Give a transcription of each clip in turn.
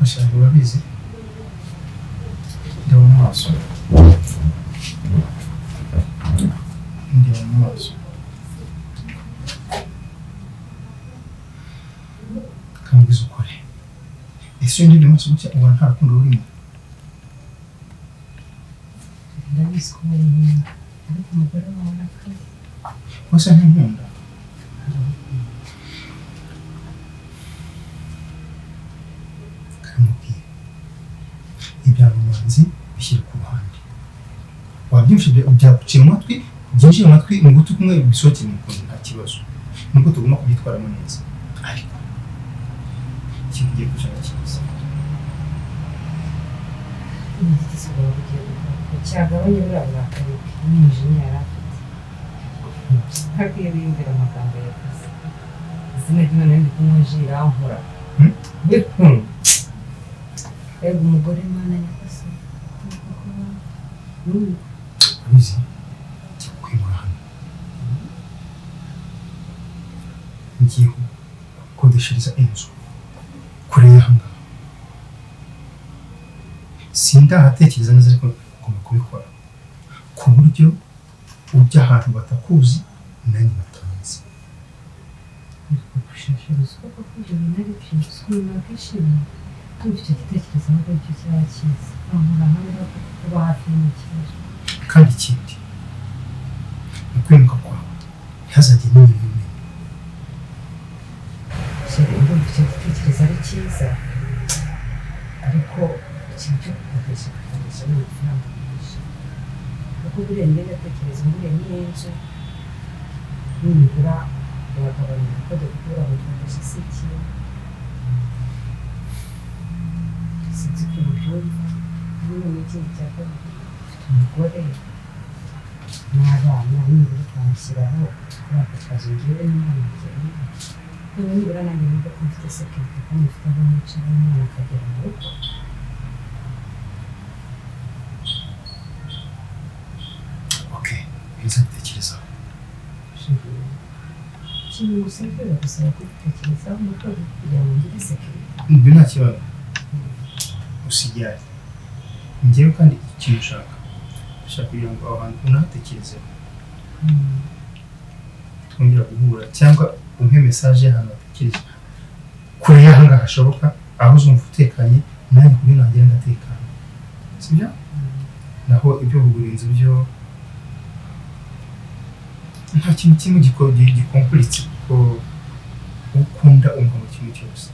ashaka urabizi ndabona amaso kamubwiza ukuri ese ndi maso gutya ubona nta rukundo rurimo ndabizi ko wenyine ariko umugore wawe arakara wese ntinkunda karamubwira ibyarumanzi bishyira ku ruhande wabyumvise byagucira amatwi byinjiye amatwi mu gutu kumwe bisohokeye mu kuntu nta kibazo nuko tugomba kubyitwaramo neza ariko ikintu ugiye gushaka kiza igiti kibaho ugiye gukora cyagabanya buriya burakari n'umujinya yari afite ntabwiye biyumvira amagambo yavuze izina ry'imana ndi kunywa ji irankora ego umugore mana yakase abizi kwimura hano ngiye gukodeshereza inzu kure y'ahangaha sindahatekereza neza ariko ngomba kubikora ku buryo ujya ahantu batakuzi nanjye batanzi gushishiriza uko ibyo bintu ari byinshi umuntu akishimye kandi icyo gitekerezo ntabwo ari cyo cyaba cyiza ahora hamwe kuba hafi y'ikibazo kandi ikindi ni kwimuka kwawe ntihazajye n'ibintu bimwe ndumva icyo gitekerezo ari cyiza ariko ikintu cyo gukodesha ni amafaranga menshi kuko buriya njye ndatekereza buriya n'iyo nzu nibura yagabanya ubukode kuko buriya bukodesha si ikintu sinzi ko ubyumva niba n'ikindi cya kabiri ufite umugore n'abana nibura ukamushyiraho kuri ako kazi ngewe n'umwana njyewe nibura nanjye nibwo ko mfite sekirite kandi mfite aho nicara n'umwana akagera mu rugo nzabitekerezaho ikintu musabye bagusaba kubitekerezaho mu rwego rwo kugira ngo ngire sekirite ibyo nta kibazo usigare njyewe kandi ikintu ushaka kugira ngo aho hantu unahatekerezeho twongera guhura cyangwa umpe mesaje y'ahantu hatekereza kure y'ahangaha hashoboka aho uzumva utekanye nanjye kuri nanjye ndatekanye sibyo naho ibyo kugura inzu byo nta kintu kimwe gikompuritse kuko ukunda umva mu kintu cyose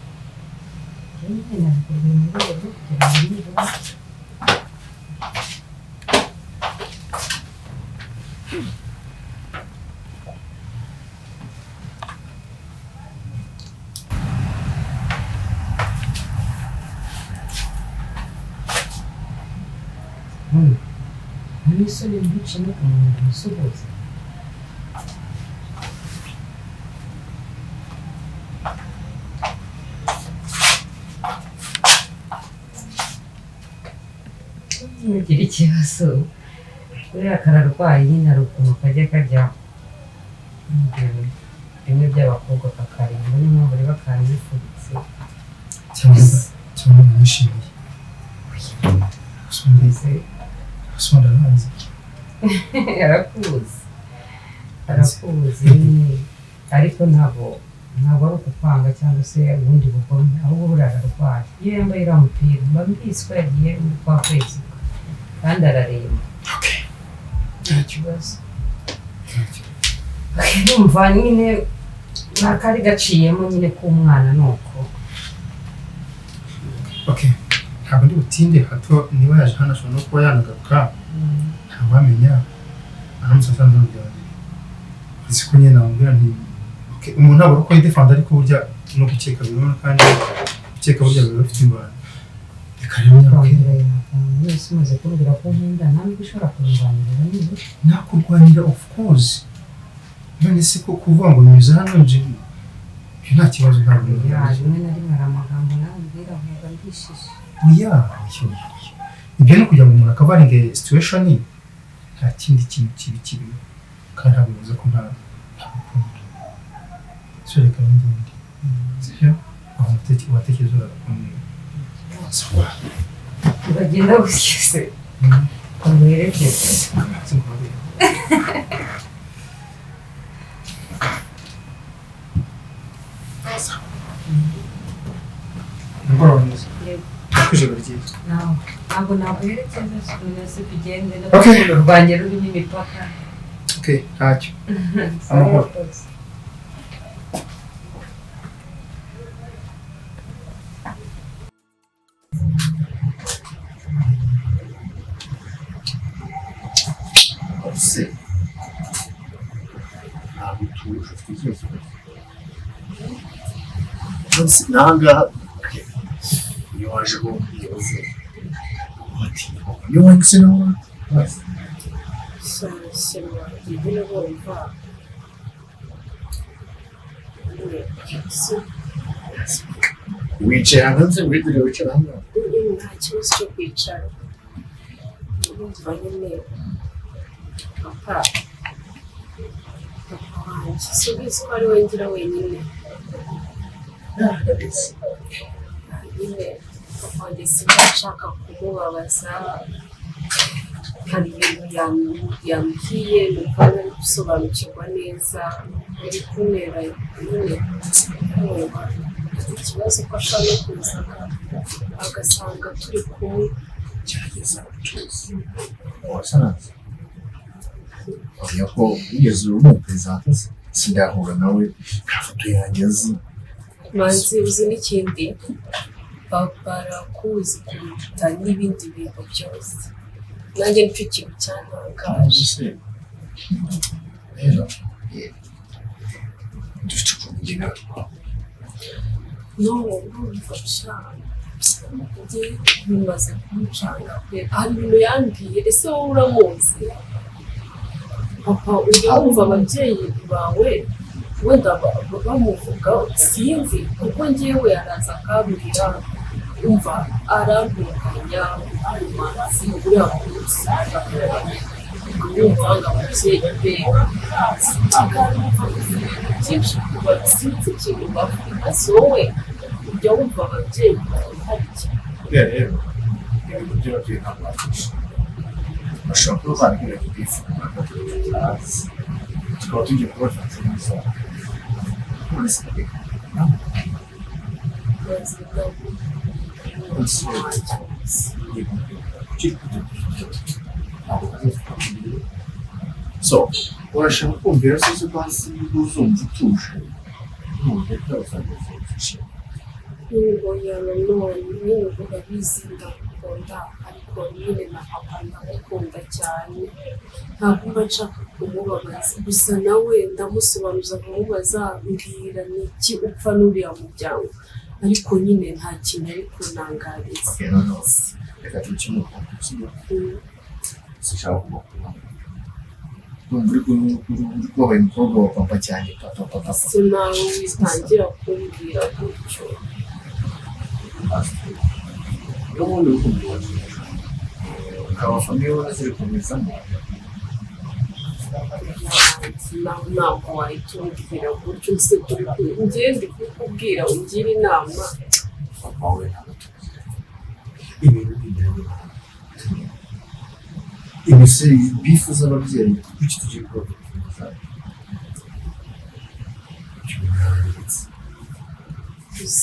n'isoni ntucine ku muntu usuhuza ntugire ikibazo kuriya kararwaye nyine hari ukuntu kajya kajya bimwe by'abakobwa kakarimba niyo mpamvu reba kanifubitse cyangwa mwishimiye usunda arazi arakuzi nyine ariko ntabwo ari ukupanga cyangwa se ubundi bugome ahubwo buriya ararwaye iyo yambaye iriya mupira mba mbizi ko yagiye muri kwa kwezi kandi araremba nta kibazo numva nyine n'akari gaciyemo nyine k'umwana ni uko ntabwo ndi butinde hato niba yaje hano ashobora no kuba yanagaruka ntawamenya aramutse asanze urugendo uzi ko nyine namubwira nti umuntu ntabwo ari uko yidefanda ariko burya no gukeka bibona kandi gukeka burya biba bifite imbaraga reka rero nyabwira wese umaze kumbwira ko nkunda ntabwo ushobora kurwanirira niba nakurwanira of course none se ko kuvuga ngo nyuze hano nje nta kibazo ntabwo rimwe na rimwe hari amagambo nawe mbwira nkumva ndishije ibyo ni ukugira ngo umuntu akavaringe situation nta kindi kintu kibi kandi ntabwo bivuze ko nta rukundo so reka ngende sibyo aho watekereza urakumwe bagenda gushyise bamuherekeze umugoroba mwiza ijoro ryiza ntabwo naguherekeza si tugende n'urukundo rwanjye rurimo imipaka ntacyo amahoro se ntabwo utuje twizeze nonese nangaha iyo waje kubibaza ati iyo wanditse nawe sema ibyo bumva wicaye hanze wigira wicara hamwe nta kibazo cyo kwicara urumva nyine papa wanjye subiza ko ari we ngira wenyine nyine papa wanjye sinashaka kumubabaza hari ibintu yambwiye numva ntari gusobanukirwa neza biri kuntera nyine kumva ikibazo ko ashaka kuza agasanga turi kumwe gerageza utuze wasanze oya ko wigeze urumupezanta sindahura nawe nta foto yanjye azi manzi uzi n'ikindi papa arakuzi kuruta n'ibindi bintu byose nanjye nicyo kintu cyantangaje rero dufite ukuntu numva ushaka njye bimaze kumucanga pe hari ibintu yambwiye ese wowe uramuzi papa ujya wumva ababyeyi bawe wenda bamuvuga sinzi kuko njyewe araza akambwira umva arambukanya amazi uriya munsi wumva ngo ababyeyi be byinshi kuba sinzi ikintu bavuga si wowe ujya wumva ababyeyi hari ikintu rero ibintu by'ababyeyi ntabwo bafashe bashobora kuba barabwira ngo bifuza hasi tukaba tugiye kubafata neza polisi so urashaka kumvira se ko hasi uzumva utuje nubwo uzajya uzumva n'ibonye nanone nyine urabizi ndamukunda ariko nyine na papa ndamukunda cyane ntabwo mba nshaka kumubabaza gusa nawe ndamusobanuza nkamubaza mbwira ni iki upfa n'uriya muryango ariko nyine nta kintu ari kunangariza reka tukimuha sishaka kumakuru numva uri kubabaye umukobwa wa papa cyane papa se nawe witangira kumbwira gutyo n'ubundi uri kumubona ukaba famiye we ziri kumezamo nawe ntabwo wahita umbwira gutyo se turi njye ndi kukubwira ungira inama papa we ntabwo tuzi ibintu bigenda ibise bifuza ababyeyi kuki tugiye kubavuza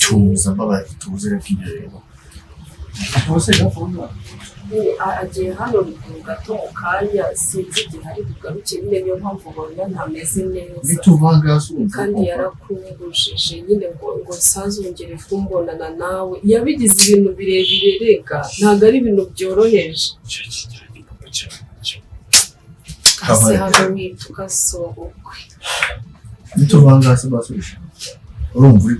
tuza mbabazi tuze reka ibyo rero bose gafunda agiye hano ruguru gato mu kanya sinzi igihe ari bugaruke nyine niyo mpamvu ubona ntameze neza nituvanga kandi yarakumbujije nyine ngo nsazongere kumbonana nawe yabigize ibintu birebire rega ntabwo ari ibintu byoroheje kasi hano wita ugasobokwe nituvanga hasi basubisha urumva uri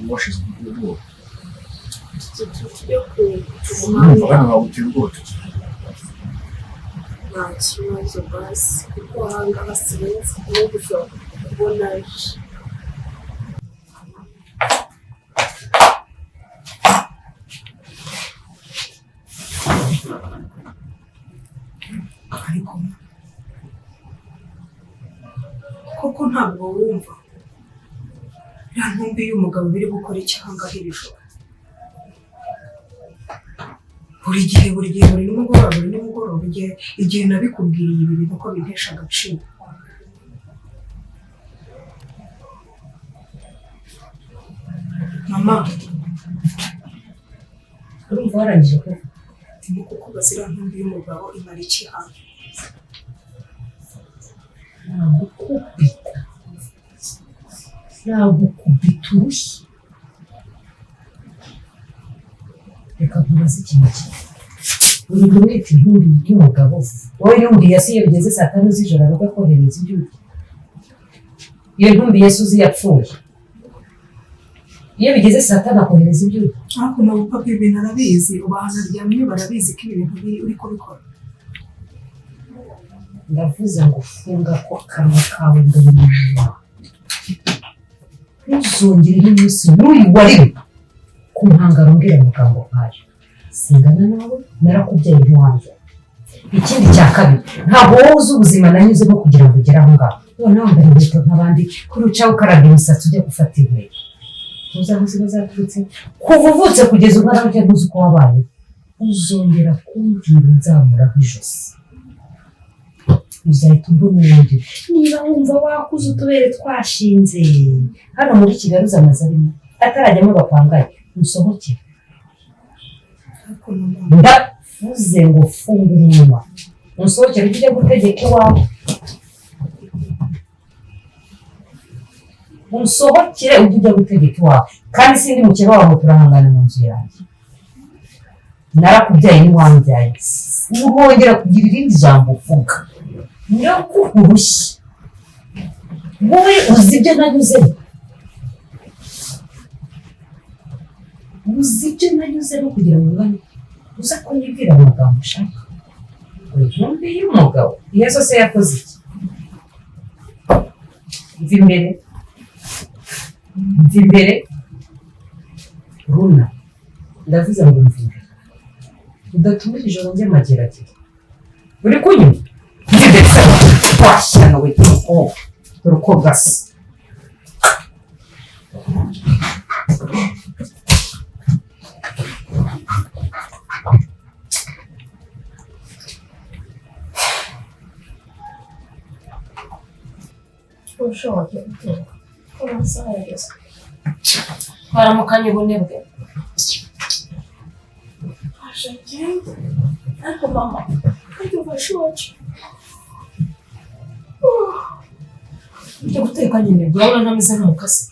washize ubwoba tujya ku urumva hano wawutera ubwoba nta kibazo basi kuko ahangaha sinzi niba ushobora kubona aje ariko koko ntabwo wumva ya ntumbi y'umugabo biri gukora icyanga iri joro buri gihe buri nimugoroba igihe nabikubwiriye ibi bintu ko bintesha agaciro. Mama urumva warangije kuvuga ndimo kukubaza iriya ntumbi y'umugabo imara iki hano? nagukubita urushyi. Reka nkubaze ikintu kimwe, uri kumwita intumbi y'umugabo wowe intumbi ya se iyo bigeze saa 5 z'ijoro aruka kohereza ibyo urya? Iyo ntumbi ya Suzi yapfuye iyo bigeze saa 5 akohereza ibyo urya? Ariko nabo papa ibintu arabizi, ubahana ryamye barabizi ko ibi bintu uri kubikora. Ndavuze ngo funga ko kanwa kawe ndabimenya, ntuzongere n'umunsi n'uyu wariwe kumpangara umbwira amagambo nkayo. Singana nawe narakubyaye ntiwanjye. Ikindi cya kabiri, ntabwo wowe uzi ubuzima nanyuzemo kugira ngo ugere aho ngaho. None wambaye inkweto nk'abandi kuri ucaho ukaraga imisatsi ujya gufata inkweto. Tuzi aho ziba zaturutse kuva uvutse kugeza umwana ujya ntuzi uko wabaye. Uzongera kumbwira nzamuraho ijosi, uzahita umbona uwundi. Niba wumva wakuze utubere twashinze hano muri Kigali uzamaze arimo atarajyamo bapangaye musohokere. Ndavuze ngo funga umunwa musohokere ujye gutegeka iwawe. Musohokere ujye gutegeka iwawe, kandi sindi mukeba wawe turahangana mu nzu yanjye. Narakubyaye ntiwambyaye, urongera kugira irindi jambo uvuga ndakurushye. Wowe uzi ibyo nanyuzemo, kugira ngo ngane uza kunyibwira amagambo ushaka. Intumbi y'umugabo iyo zose yakoze iki? Mva imbere Runa, ndavuze ngo mva imbere, udatumira ijoro njye mageragere. Uri kunyuma ndetse twashyana we uruko gasa. Ushoboye guteka ko amasaha yageze. Twaramukanye ubunebwe. Aje agenda ariko mama kandi ubashoje Ujya guteka nyine urabona ntameze nk'umukasi.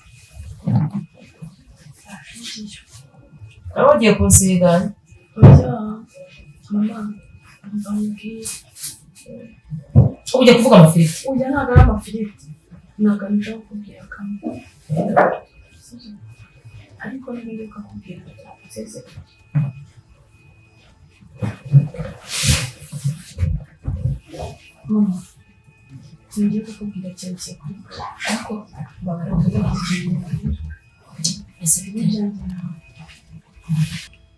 Wari wagiye kunsigana? oya mama ndamubwiye Ujya kuvuga amafiriti? oya ntabwo ari amafiriti, ntabwo nje kukubwira kamwe ariko n'ibindi ukakubwira nseze. Mama ngiye kukubwira ikintu kikubwira ariko babara kugira Ese bite?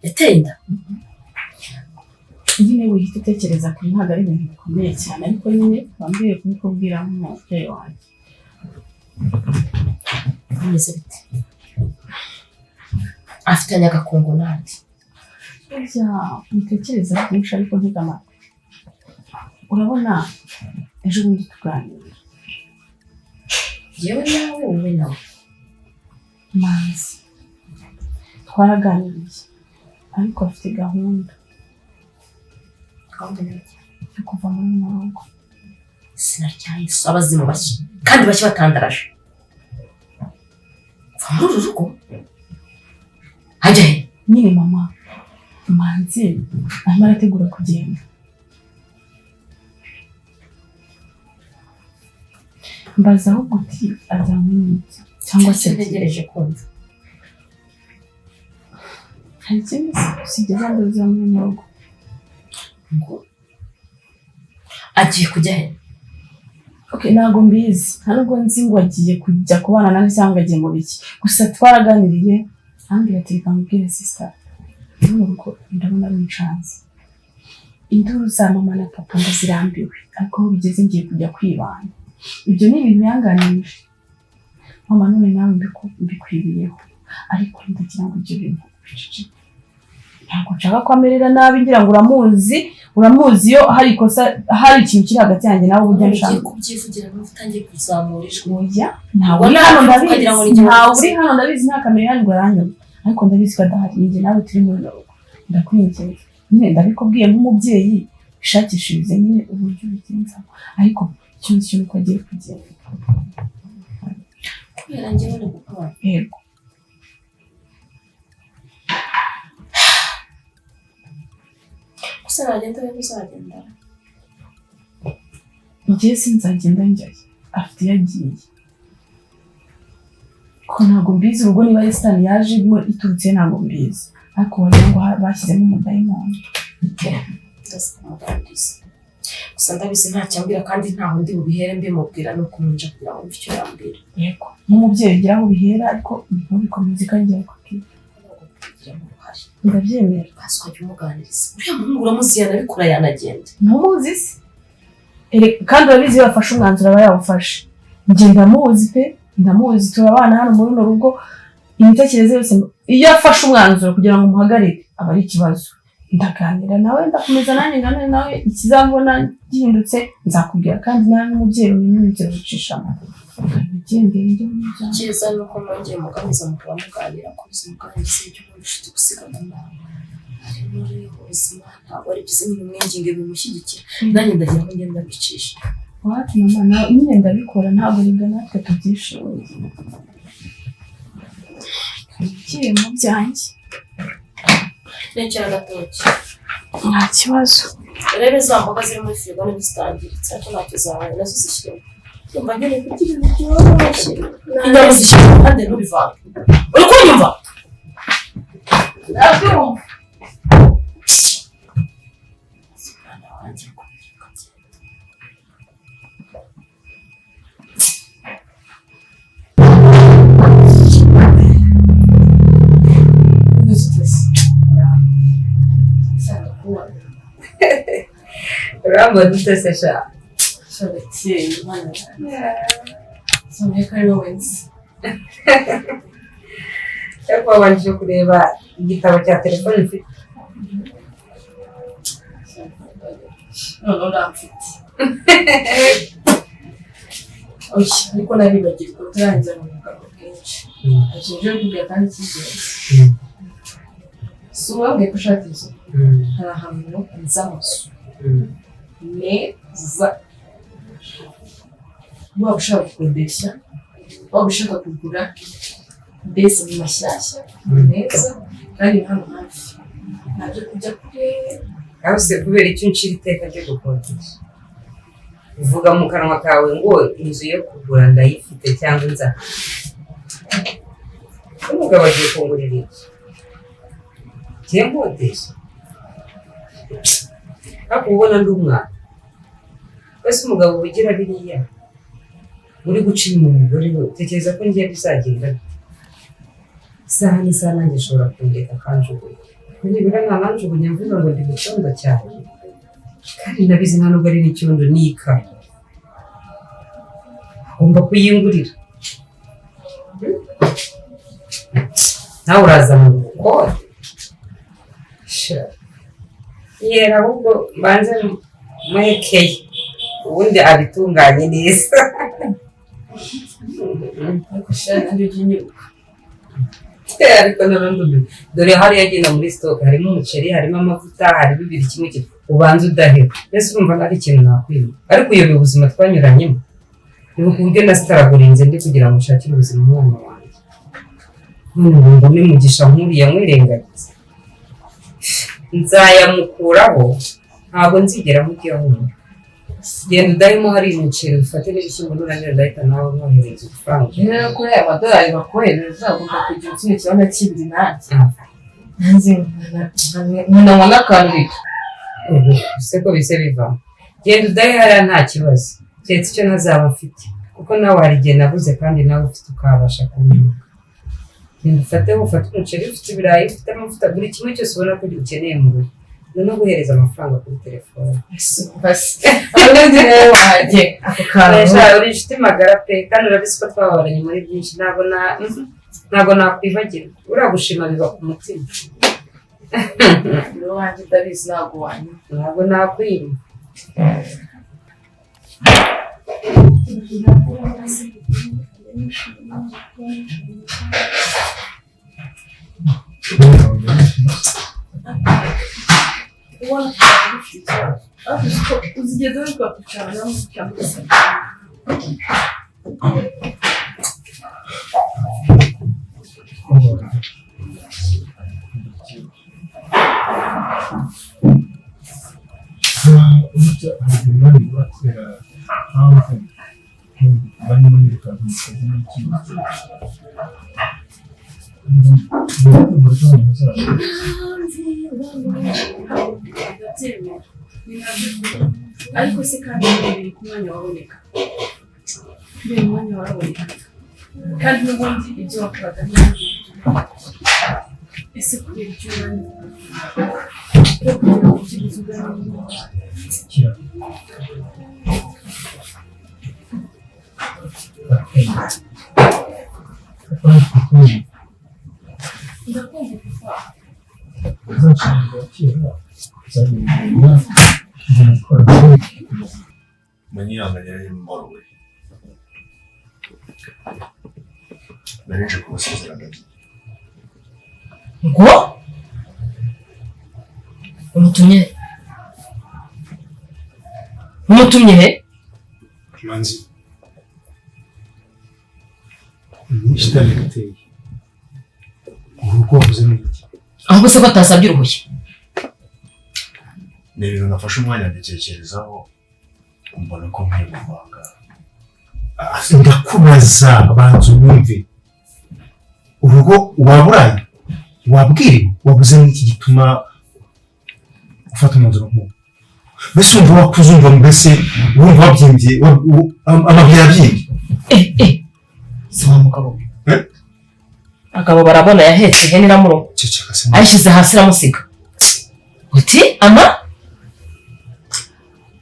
Yateye inda? nyine wihita utekereza kuri ntabwo ari ibintu bikomeye cyane, ariko nyine wambwiye kubikubwira nk'umubyeyi wanjye. Bimeze bite? Afitanye agakungu nande? Burya mutekereza byinshi ariko ntega amatwi. Urabona ejo bundi tuganira Yewe nawe wowe nawe Manzi twaraganiriye, ariko afite gahunda yo kuva muri runo rugo. sinaryaye so abazimu bashya kandi bashya batandaraje. Va muri uru rugo ajya he? Nyine mama Manzi arimo arategura kugenda. Mbaza ahubwo uti azamwita cyangwa se ntegereje kumva. hari ikindi usibye za ndozi zo muri runo rugo. Ngo agiye kujya he? Okay, ntabwo mbizi, nta nubwo nzi ngo agiye kujya kubana nawe cyangwa agiye mu biki, gusa twaraganiriye ambwira ati reka mubwire sister mu rugo ndabona ari inshanzi. Induru za mama na papa ndazirambiwe, ariko aho bigeze ngiye kujya kwibana. Ibyo ni ibintu yanganirije mama, none nawe mbikwiriyeho, ariko ndagira ngo ibyo bintu bicece ntabwo nshaka ko amerera nabi ngira ngo uramuzi iyo hari ikosa hari ikintu kiri hagati yanjye nawe uburyo nshaka kubyivugira n'ubu utangiye kuzamura ijwi oya ntawe uri hano ndabizi nta kamera yanyu ngo aranyuma ariko ndabizi ko adahari njye nawe turi muri rugo ndakwinginze nyine ndabikubwiye nk'umubyeyi bishakishirize nyine uburyo ubigenzamo ariko ikintu kintu ko agiye kugenda kubera njyewe ni gukora yego gusa nagenda we uzagenda njye sinzagenda njyayo afite iyo agiye ko ntabwo mbizi urugo niba Esitani yaje iturutse ntabwo mbizi ariko wagira ngo bashyizemo umudayimoni ndazikumuganiriza gusa ndabizi ntacyambwira kandi ntaho ndi bubihere mbimubwira no kumunja kugira ngo icyo yambwira yego nk'umubyeyi ugira aho ubihera ariko ntubikomeze kandi ngiye kubwira ndabyemera basi wajya umuganiriza uriya muhungu uramuzi yanabikora yanagenda ntumuzi se kandi urabizi iyo bafashe umwanzuro aba yawufashe njye ndamuzi pe ndamuzi turabana hano muri runo rugo imitekerereze yose iyo afashe umwanzuro kugira ngo umuhagarike aba ari ikibazo ndaganira nawe ndakomeza nanjye nganira nawe ikizabona gihindutse nzakubwira kandi nawe n'umubyeyi umenyereye gucishamo ugendeye njye mu byawe cyiza ni uko mwongeye muganiza mukaba muganira ko ubuzima bwanjye si ibyo umuntu ufite gusigana nawe ari muri ubuzima ntabwo ari byiza nyine umwinginge bimushyigikira nanjye ndagira ngo ngende ndabicisha wati mama nawe nyine ndabikora ntabwo ringa natwe tubyishimiye ugiye mu byanjye nekera agatoki nta kibazo rero za mboga ziri muri firigo ntizitangiritse ariko ntacyo zabaye nazo zishyiremo yumva nkeneye kugira ibintu byoroshye inyama zishyiremo kandi ntubivange uri kunyumva ndabyumva mwana wanjye urambona dutese sha shabakeye mwana sonye ko ari wowe nzi ariko wabanje kureba igitabo cya telefone mfite none uramfite oya ariko naribagirwa utarangiza mu mugabo bwinshi ajeje kubwira kandi cy'ingenzi si uwabwiye ko ushaka inzu hari ahantu nza amazu meza waba ushaka gukodesha waba ushaka kugura mbese ni mashyashya meza kandi hano hafi ntabyo kujya kure aho se kubera icyo uncira iteka ryo gukodesha uvuga mu kanwa kawe ngo inzu yo kugura ndayifite cyangwa inza umugabo agiye kungurira iki ngiye nkodesha ariko ubona ndi umwana wese umugabo ugira biriya uri guca inyuma umugore we utekereza ko ngiye bizagenda isaha n'isaha nanjye ushobora kundeka akanjugunya nibura ntananjugunya mvuga ngo ndi gutonda cyane kandi ndabizi nta nubwo ari n'icyondo nika agomba kuyingurira nawe uraza mu bukode yera ahubwo mbanze muhekeye ubundi abitunganye neza ariko shana nabyo by'inyuka ariko n'ubundi dore hariya agenda muri stock harimo umuceri harimo amavuta harimo ibiri kimwe ubanza udaheba mbese urumva ari ikintu nakwima ariko uyobewe ubuzima twanyuranyemo niba ku buryo nasitaragurinze ndi kugira ngo ushakire ubuzima umwana wanjye none ngo mbone mugisha nk'uriya mwirengagiza nzayamukuraho ntabwo nzigera mujyaho genda udahemo hari umuceri ufate n'ibishyimbo nurangira ndahita nawe mwohereza udufaranga rero kuri aya madolari bakohereza ugomba kugira ikindi kibazo kibiri nanjye nkunanywa n'akantu ese ko bise bivamo genda udahe hariya nta kibazo keretse icyo ntazaba mfite kuko nawe hari igihe nabuze kandi nawe ufite ukabasha kumenya genda ufateho ufate umuceri ufite ibirayi ufite amavuta buri kimwe cyose ubona ko ukeneye mu rugo no guhereza amafaranga kuri telefone ubundi rero wahajye ako kantu uri inshuti magara pe kandi urabizi ko twababaranye muri byinshi ntabwo nakwibagirwa uriya gushima biba ku mutima Rero wanjye ndabizi ntabwo wanyuma. ntabwo nakwima. Uzigenda wirirwa kwicara nawe cyangwa se urya hari ibura kubera mpamvu barimo birukanka mu kazi n'ikibazo ariko se kandi biri ku mwanya waboneka biri mu mwanya waboneka kandi n'ubundi ibyo wakoraga n'ibindi ese kubera icyo mwanya yo kugira ngo ukibuze uganire ndakumva kuva uzacunga kera uzabimenya gukora Manyiranganira y'umuborowe narinje kubasezerana ngo umutumye he manzi nyinshi iteye urugo wavuze n'iki ahubwo se ko atasabye uruhushya ni ibintu nafashe umwanya mbitekerezaho mbona ko nkwiye kuvanga ndakubaza banza unyumve urugo waburaye wabwiriwe wabuze n'iki gituma ufata umwanzuro nk'uwo mbese wumva wakuze umva mbese wumva wabyimbye amabya yabyimbye si wa mugabo akaba barabona yahetse ihene iramuroha ayishyize hasi iramusiga uti ama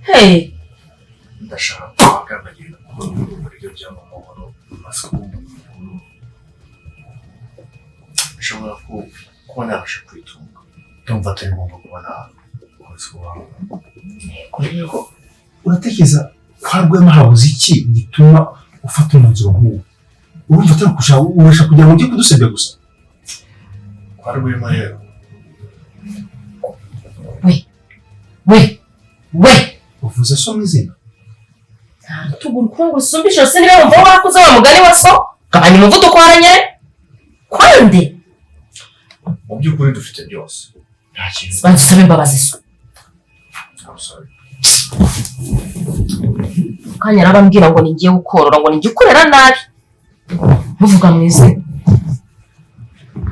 hey ndashaka kubaganira kuko uburyo by'amahoro maze kumva amakuru nshobora kuba nabasha kwitunga ndumva atari ngombwa kubona umukozi wawe rero uratekereza kwa Rwema habuze iki gituma ufata umwanzuro nk'uwo urumva atari urashaka kugira ngo ujye kudusebya gusa kwa Rwema rero we uvuze so mu izina tugura ukungu usumbisha se niba wumva wakuze wa mugani wa so gabanya umuvuduko waranye kwande mu by'ukuri dufite byose nta kintu bansusabe imbabazi so I'm sorry kanya arabambwira ngo ningiye gukorora ngo ningiye ukorera nabi muvuga mu izina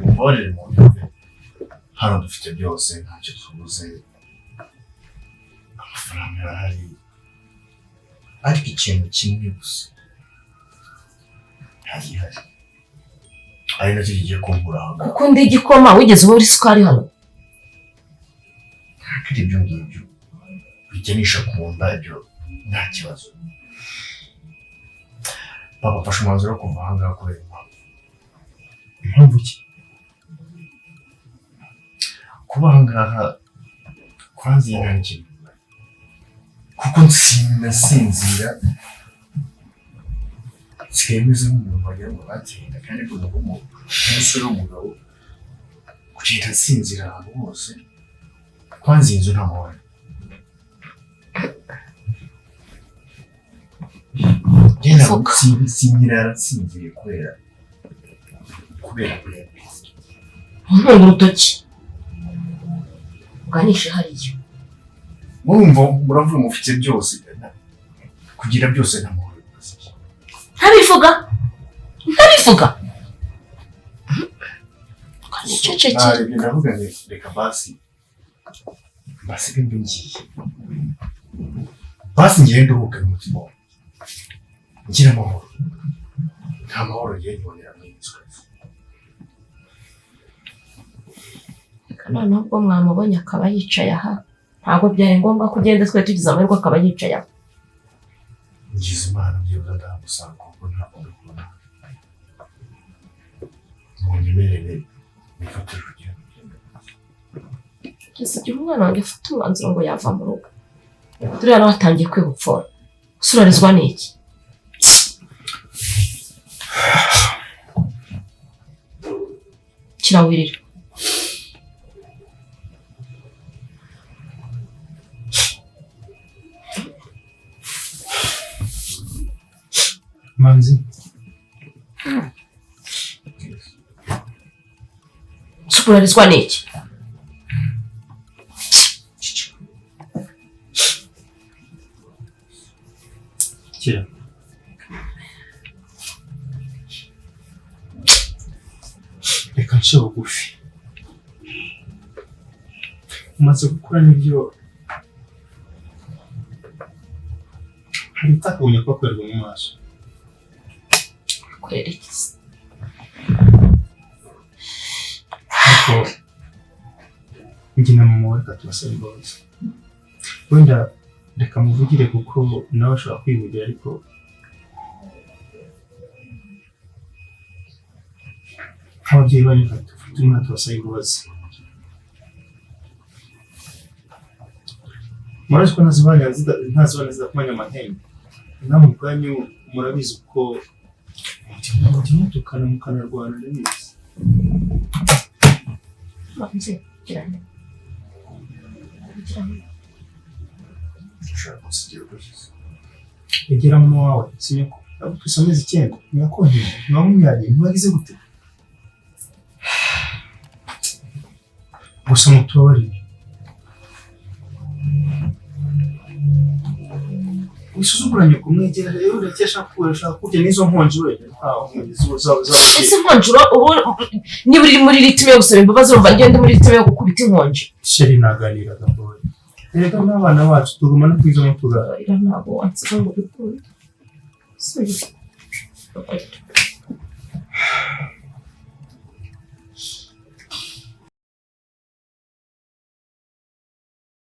umubare mu nyumve hano dufite byose ntacyo tubuze amafaranga arahari ariko ikintu kimwe gusa ntagihari ari nacyo kigiye kumbura aho kuko ndi igikoma wigeze ubura isukari hano ntabwo ibyo ngibyo bigenisha ku nda ibyo nta kibazo papa afashe umwanzuro wo kuva aha ngaha kubera impamvu ki kuba aha ngaha kwanziye nta kintu kuko sinasinzira nsigaye meze nk'umuntu wagira ngo batsinda kandi mbona umusore w'umugabo kugenda asinzira ahantu hose kwanziye inzu nta mahoro sinyirara nsinziriye kubera ntunga urutoki uganishe hariya murumva muravuga mufite byose kugira byose nta mahoro ntabivuga narebye ndavuga ngo reka basi mbasige mbe ngiye basi ngiye nduhuke n'umutima wawe ngira amahoro nta mahoro ngiye nkibonera muri iyi nzu noneho ubwo mwamubonye akaba yicaye aha ntabwo byari ngombwa ko ugenda twe tugize amahirwe akaba yicaye aho ngize imana byibuze ndahamusanga kuko ntabwo mbikubona mu nyemerere nifatire urugendo kugeza igihe umwana wanjye afite umwanzuro ngo yava mu rugo dore nawe atangiye kwibupfora usurarizwa n'iki kirawirira Manzi usurarizwa n'iki kira reka nce bugufi umaze gukura n'ibyo hari utakabonye ko akorerwa mu maso kurera iki ariko njye na mama we reka tubasaba imbabazi wenda reka muvugire kuko nawe ashobora kwivugira ariko nk'ababyeyi banyu dufite umwana tubasaba imbabazi murazi ko ntazibana zidakomanya amahembe namwe ubwanyu murabizi uko mujya mutukana mukanarwana ndabizi Manzi kirane ushaka gusigira ubushize egera mama wawe sinyako agutwise amezi 9 ntiyakonteye ntiwamunyagiye ntiwagize gute gusa mutubabarire wisuzuguranye kumwegera rero urakesha kurya n'izo nkonji wenda ese nkonjuro ubu niba uri muri ritime yo gusaba imbabazi urumva ngende muri ritime yo gukubita inkonji sheri naganiraga mboye erega n'abana bacu tuguma no kwiza mu tugara ntabwo wansaba ngo bikure